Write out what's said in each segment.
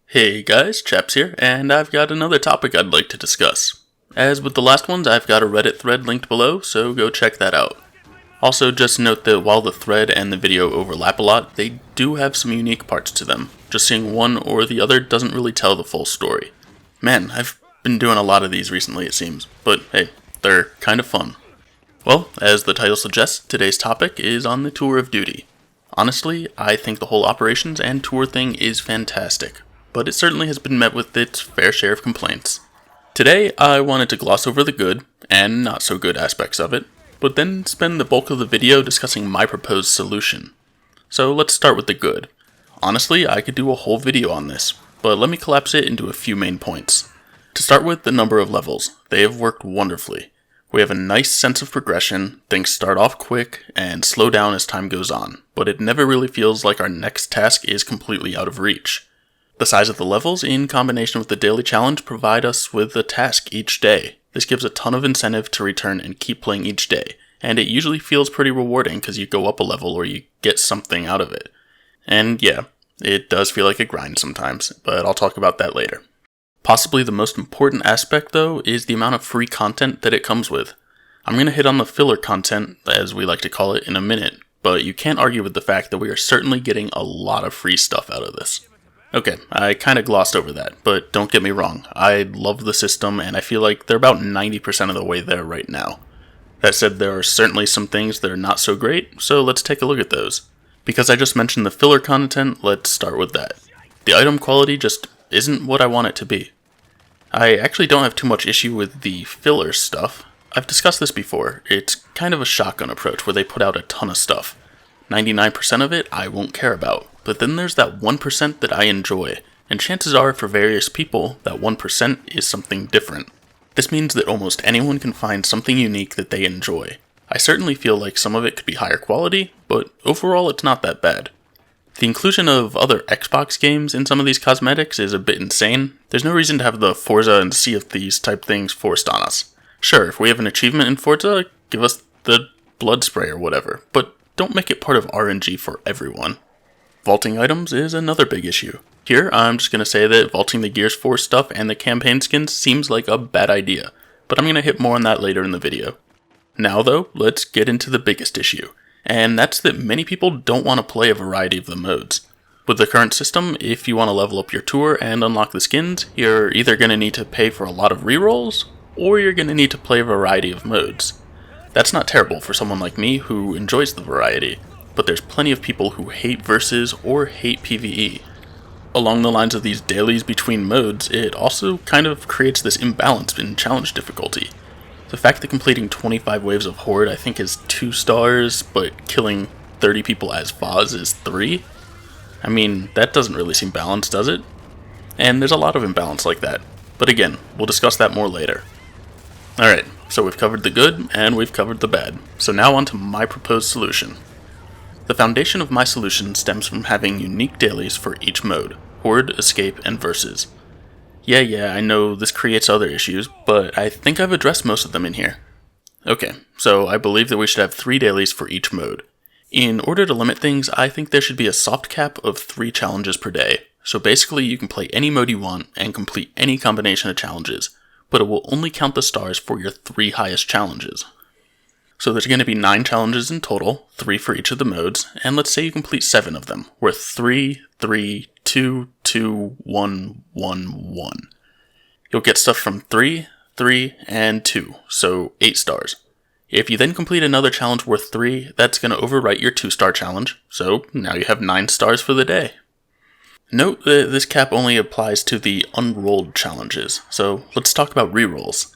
Hey guys, Chaps here, and I've got another topic I'd like to discuss. As with the last ones, I've got a Reddit thread linked below, so go check that out. Also, just note that while the thread and the video overlap a lot, they do have some unique parts to them. Just seeing one or the other doesn't really tell the full story. Man, I've been doing a lot of these recently, it seems, but hey, they're kind of fun. Well, as the title suggests, today's topic is on the tour of duty. Honestly, I think the whole operations and tour thing is fantastic, but it certainly has been met with its fair share of complaints. Today, I wanted to gloss over the good, and not so good aspects of it, but then spend the bulk of the video discussing my proposed solution. So let's start with the good. Honestly, I could do a whole video on this, but let me collapse it into a few main points. To start with, the number of levels. They have worked wonderfully. We have a nice sense of progression, things start off quick, and slow down as time goes on, but it never really feels like our next task is completely out of reach. The size of the levels, in combination with the daily challenge, provide us with a task each day. This gives a ton of incentive to return and keep playing each day, and it usually feels pretty rewarding because you go up a level or you get something out of it. And yeah, it does feel like a grind sometimes, but I'll talk about that later. Possibly the most important aspect, though, is the amount of free content that it comes with. I'm going to hit on the filler content, as we like to call it, in a minute, but you can't argue with the fact that we are certainly getting a lot of free stuff out of this. Okay, I kind of glossed over that, but don't get me wrong, I love the system and I feel like they're about 90% of the way there right now. That said, there are certainly some things that are not so great, so let's take a look at those. Because I just mentioned the filler content, let's start with that. The item quality just isn't what I want it to be. I actually don't have too much issue with the filler stuff. I've discussed this before. It's kind of a shotgun approach where they put out a ton of stuff. 99% of it I won't care about, but then there's that 1% that I enjoy, and chances are for various people, that 1% is something different. This means that almost anyone can find something unique that they enjoy. I certainly feel like some of it could be higher quality, but overall it's not that bad. The inclusion of other Xbox games in some of these cosmetics is a bit insane. There's no reason to have the Forza and Sea of Thieves type things forced on us. Sure, if we have an achievement in Forza, give us the blood spray or whatever, but don't make it part of RNG for everyone. Vaulting items is another big issue. Here, I'm just going to say that vaulting the Gears 4 stuff and the campaign skins seems like a bad idea, but I'm going to hit more on that later in the video. Now though, let's get into the biggest issue, and that's that many people don't want to play a variety of the modes. With the current system, if you want to level up your tour and unlock the skins, you're either going to need to pay for a lot of rerolls, or you're going to need to play a variety of modes. That's not terrible for someone like me who enjoys the variety, but there's plenty of people who hate versus or hate PvE. Along the lines of these dailies between modes, it also kind of creates this imbalance in challenge difficulty. The fact that completing 25 waves of Horde I think is 2 stars, but killing 30 people as Foz is 3? I mean, that doesn't really seem balanced, does it? And there's a lot of imbalance like that, but again, we'll discuss that more later. Alright, so we've covered the good, and we've covered the bad, so now on to my proposed solution. The foundation of my solution stems from having unique dailies for each mode: Horde, Escape, and Versus. Yeah, I know this creates other issues, but I think I've addressed most of them in here. Okay, so I believe that we should have 3 dailies for each mode. In order to limit things, I think there should be a soft cap of 3 challenges per day, so basically you can play any mode you want and complete any combination of challenges, but it will only count the stars for your 3 highest challenges. So there's going to be 9 challenges in total, 3 for each of the modes, and let's say you complete 7 of them, worth 3, 3, 2, 2, 1, 1, 1. You'll get stuff from 3, 3, and 2, so 8 stars. If you then complete another challenge worth 3, that's going to overwrite your 2-star challenge, so now you have 9 stars for the day. Note that this cap only applies to the unrolled challenges, so let's talk about rerolls.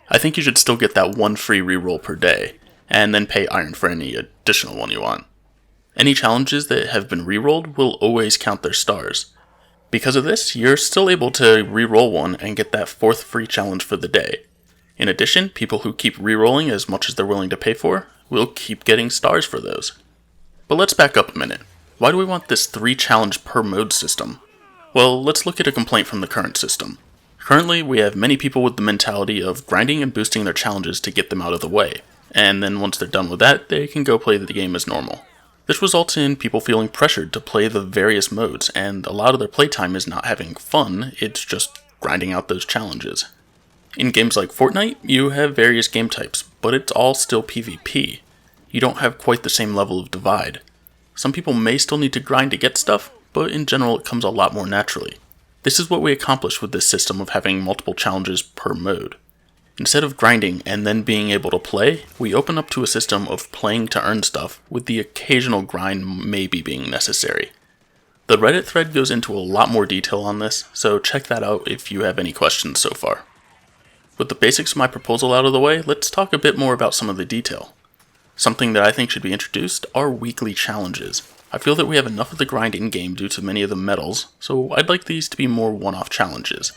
I think you should still get that 1 free reroll per day, and then pay iron for any additional one you want. Any challenges that have been rerolled will always count their stars. Because of this, you're still able to reroll one and get that 4th free challenge for the day. In addition, people who keep rerolling as much as they're willing to pay for will keep getting stars for those. But let's back up a minute. Why do we want this 3 challenge per mode system? Well, let's look at a complaint from the current system. Currently, we have many people with the mentality of grinding and boosting their challenges to get them out of the way, and then once they're done with that, they can go play the game as normal. This results in people feeling pressured to play the various modes, and a lot of their playtime is not having fun, it's just grinding out those challenges. In games like Fortnite, you have various game types, but it's all still PvP. You don't have quite the same level of divide. Some people may still need to grind to get stuff, but in general it comes a lot more naturally. This is what we accomplish with this system of having multiple challenges per mode. Instead of grinding and then being able to play, we open up to a system of playing to earn stuff, with the occasional grind maybe being necessary. The Reddit thread goes into a lot more detail on this, so check that out if you have any questions so far. With the basics of my proposal out of the way, let's talk a bit more about some of the detail. Something that I think should be introduced are weekly challenges. I feel that we have enough of the grind in-game due to many of the medals, so I'd like these to be more one-off challenges.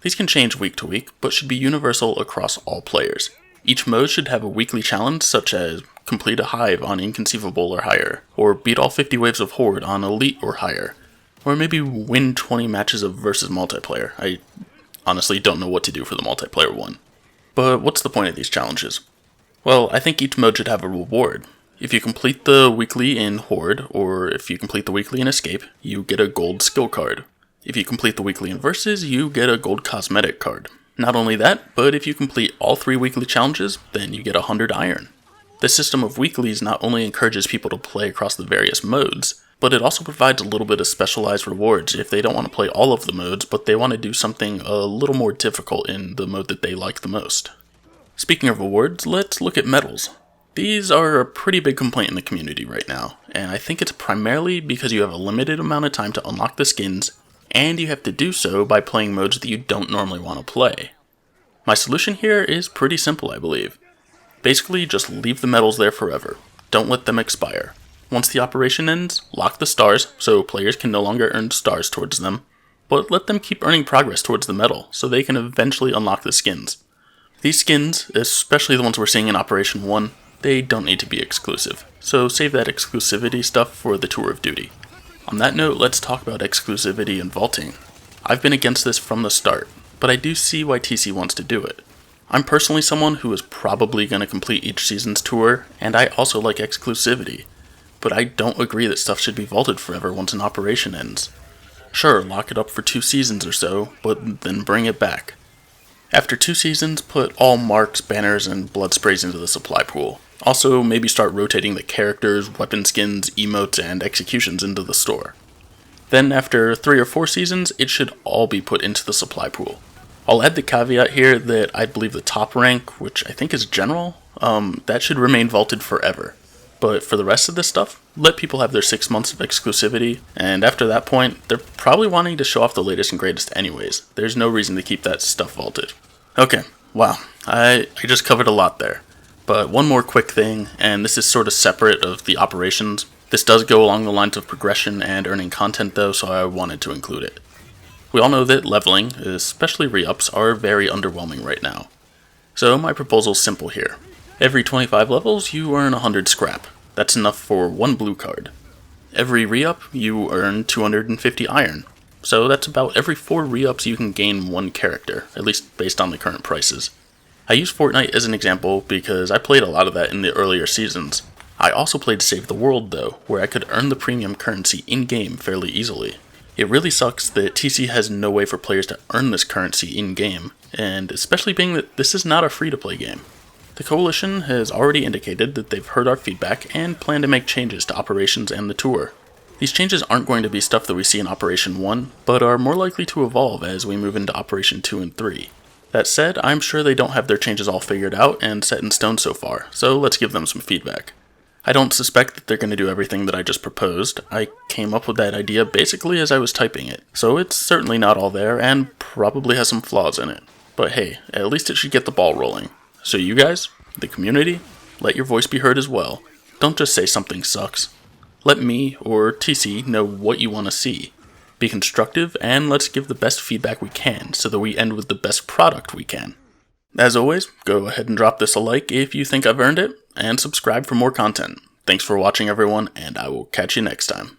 These can change week to week, but should be universal across all players. Each mode should have a weekly challenge such as complete a hive on Inconceivable or higher, or beat all 50 waves of Horde on Elite or higher, or maybe win 20 matches of versus multiplayer. I honestly don't know what to do for the multiplayer one. But what's the point of these challenges? Well, I think each mode should have a reward. If you complete the weekly in Horde, or if you complete the weekly in Escape, you get a gold skill card. If you complete the weekly in Versus, you get a gold cosmetic card. Not only that, but if you complete all 3 weekly challenges, then you get 100 iron. This system of weeklies not only encourages people to play across the various modes, but it also provides a little bit of specialized rewards if they don't want to play all of the modes, but they want to do something a little more difficult in the mode that they like the most. Speaking of rewards, let's look at medals. These are a pretty big complaint in the community right now, and I think it's primarily because you have a limited amount of time to unlock the skins, and you have to do so by playing modes that you don't normally want to play. My solution here is pretty simple, I believe. Basically, just leave the medals there forever. Don't let them expire. Once the operation ends, lock the stars so players can no longer earn stars towards them, but let them keep earning progress towards the medal so they can eventually unlock the skins. These skins, especially the ones we're seeing in Operation 1, they don't need to be exclusive, so save that exclusivity stuff for the Tour of Duty. On that note, let's talk about exclusivity and vaulting. I've been against this from the start, but I do see why TC wants to do it. I'm personally someone who is probably going to complete each season's tour, and I also like exclusivity, but I don't agree that stuff should be vaulted forever once an operation ends. Sure, lock it up for 2 seasons or so, but then bring it back. After 2 seasons, put all marks, banners, and blood sprays into the supply pool. Also, maybe start rotating the characters, weapon skins, emotes, and executions into the store. Then after 3 or 4 seasons, it should all be put into the supply pool. I'll add the caveat here that I believe the top rank, which I think is General, that should remain vaulted forever. But for the rest of this stuff, let people have their 6 months of exclusivity, and after that point, they're probably wanting to show off the latest and greatest anyways. There's no reason to keep that stuff vaulted. Okay, wow, I just covered a lot there. But one more quick thing, and this is sort of separate of the operations. This does go along the lines of progression and earning content though, so I wanted to include it. We all know that leveling, especially re-ups, are very underwhelming right now. So my proposal's simple here. Every 25 levels, you earn 100 scrap. That's enough for 1 blue card. Every re-up, you earn 250 iron. So that's about every 4 re-ups you can gain 1 character, at least based on the current prices. I use Fortnite as an example because I played a lot of that in the earlier seasons. I also played Save the World though, where I could earn the premium currency in-game fairly easily. It really sucks that TC has no way for players to earn this currency in-game, and especially being that this is not a free-to-play game. The Coalition has already indicated that they've heard our feedback and plan to make changes to operations and the tour. These changes aren't going to be stuff that we see in Operation 1, but are more likely to evolve as we move into Operation 2 and 3. That said, I'm sure they don't have their changes all figured out and set in stone so far, so let's give them some feedback. I don't suspect that they're going to do everything that I just proposed. I came up with that idea basically as I was typing it, so it's certainly not all there and probably has some flaws in it. But hey, at least it should get the ball rolling. So you guys, the community, let your voice be heard as well. Don't just say something sucks. Let me, or TC, know what you want to see. Be constructive, and let's give the best feedback we can, so that we end with the best product we can. As always, go ahead and drop this a like if you think I've earned it, and subscribe for more content. Thanks for watching everyone, and I will catch you next time.